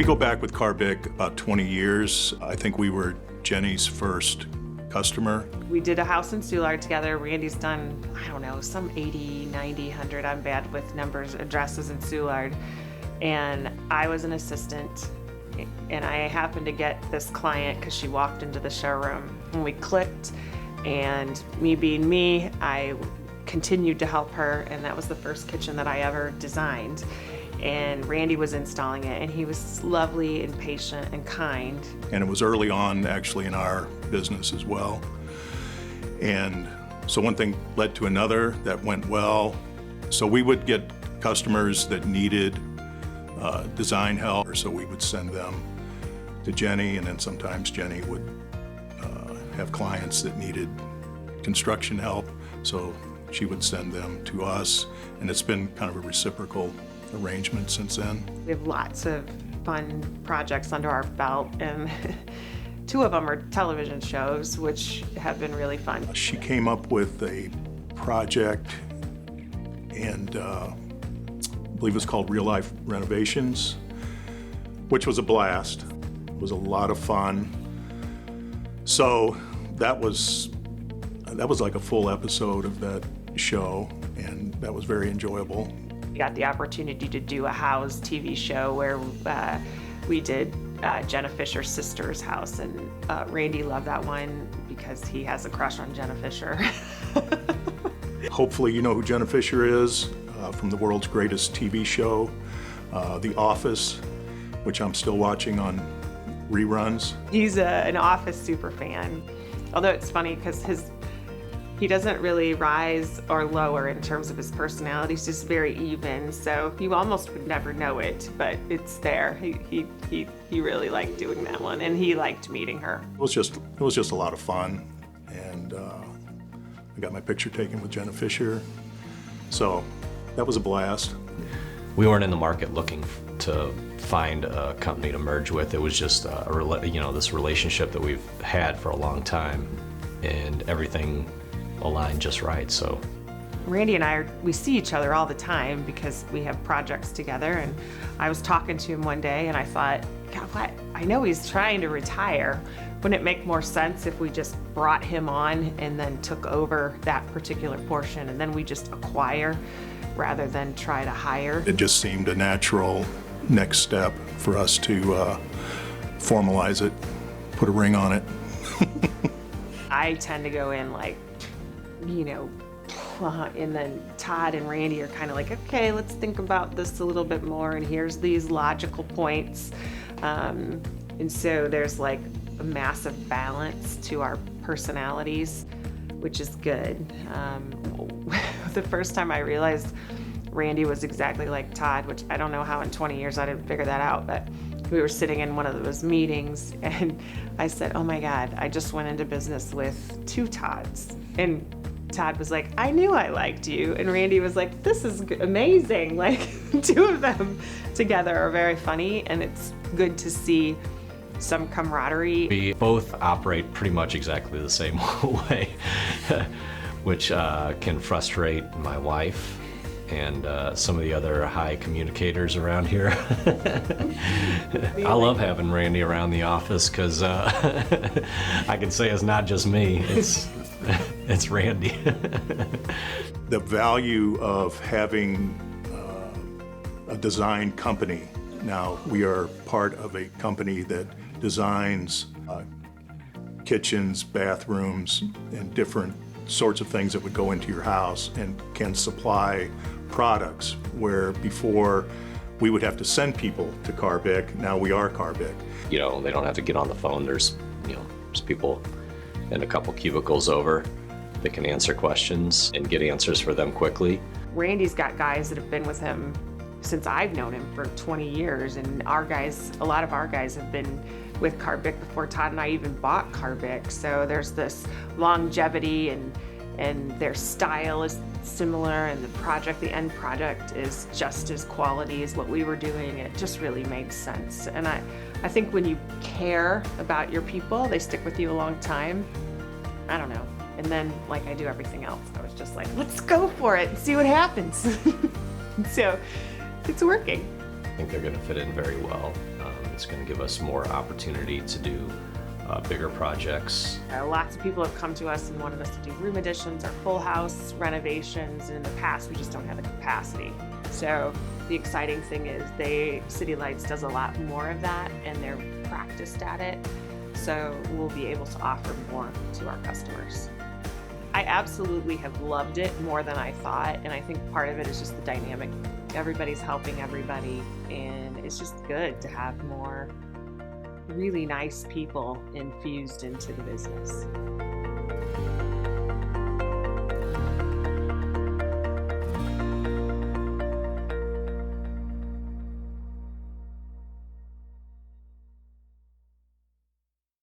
We go back with Karr Bick about 20 years. I think we were Jenny's first customer. We did a house in Soulard together. Randy's done, I don't know, some 80, 90, 100. I'm bad with numbers, addresses in Soulard. And I was an assistant, and I happened to get this client because she walked into the showroom and we clicked, and me being me, I continued to help her, and that was the first kitchen that I ever designed. And Randy was installing it, and he was lovely and patient and kind. And it was early on actually in our business as well. And so one thing led to another that went well. So we would get customers that needed design help, so we would send them to Jenny, and then sometimes Jenny would have clients that needed construction help, so she would send them to us, and it's been kind of a reciprocal arrangement since then. We have lots of fun projects under our belt, and two of them are television shows, which have been really fun. She came up with a project, and I believe it's called Real Life Renovations, which was a blast. It was a lot of fun. So that was like a full episode of that show, and that was very enjoyable. We got the opportunity to do a house TV show where we did Jenna Fisher's sister's house, and Randy loved that one because he has a crush on Jenna Fisher. Hopefully you know who Jenna Fisher is from the world's greatest TV show, The Office, which I'm still watching on reruns. He's an Office super fan, although it's funny because he doesn't really rise or lower in terms of his personality. He's just very even, so you almost would never know it, but it's there. He really liked doing that one, and he liked meeting her. It was just a lot of fun, and I got my picture taken with Jenna Fisher, so that was a blast. We weren't in the market looking to find a company to merge with. It was just this relationship that we've had for a long time, and everything aligned just right. So Randy and I, we see each other all the time because we have projects together, and I was talking to him one day and I thought, God, what? I know he's trying to retire. Wouldn't it make more sense if we just brought him on and then took over that particular portion, and then we just acquire rather than try to hire? It just seemed a natural next step for us to formalize it, put a ring on it. I tend to go in like, and then Todd and Randy are kind of like, okay, let's think about this a little bit more, and here's these logical points. And so there's like a massive balance to our personalities, which is good. The first time I realized Randy was exactly like Todd, which I don't know how in 20 years I didn't figure that out, but we were sitting in one of those meetings and I said, oh my God, I just went into business with two Todds. And Todd was like, I knew I liked you. And Randy was like, this is amazing. Like, two of them together are very funny, and it's good to see some camaraderie. we both operate pretty much exactly the same way, which can frustrate my wife and some of the other high communicators around here. I love having Randy around the office because I can say it's not just me, it's Randy. The value of having a design company. Now, we are part of a company that designs kitchens, bathrooms, and different sorts of things that would go into your house, and can supply products where before we would have to send people to Karr Bick. Now we are Karr Bick. They don't have to get on the phone. There's people in a couple cubicles over that can answer questions and get answers for them quickly. Randy's got guys that have been with him since I've known him for 20 years, and a lot of our guys have been with Karr Bick before Todd and I even bought Karr Bick. So there's this longevity, and their style is similar, and the end product is just as quality as what we were doing. It just really made sense. And I think when you care about your people, they stick with you a long time. I don't know. And then, like I do everything else, I was just like, let's go for it and see what happens. So it's working. I think they're going to fit in very well. It's going to give us more opportunity to do bigger projects. Lots of people have come to us and wanted us to do room additions or full house renovations, and in the past we just don't have the capacity. So the exciting thing is City Lights does a lot more of that, and they're practiced at it. So we'll be able to offer more to our customers. I absolutely have loved it more than I thought, and I think part of it is just the dynamic. Everybody's helping everybody, and it's just good to have more really nice people infused into the business.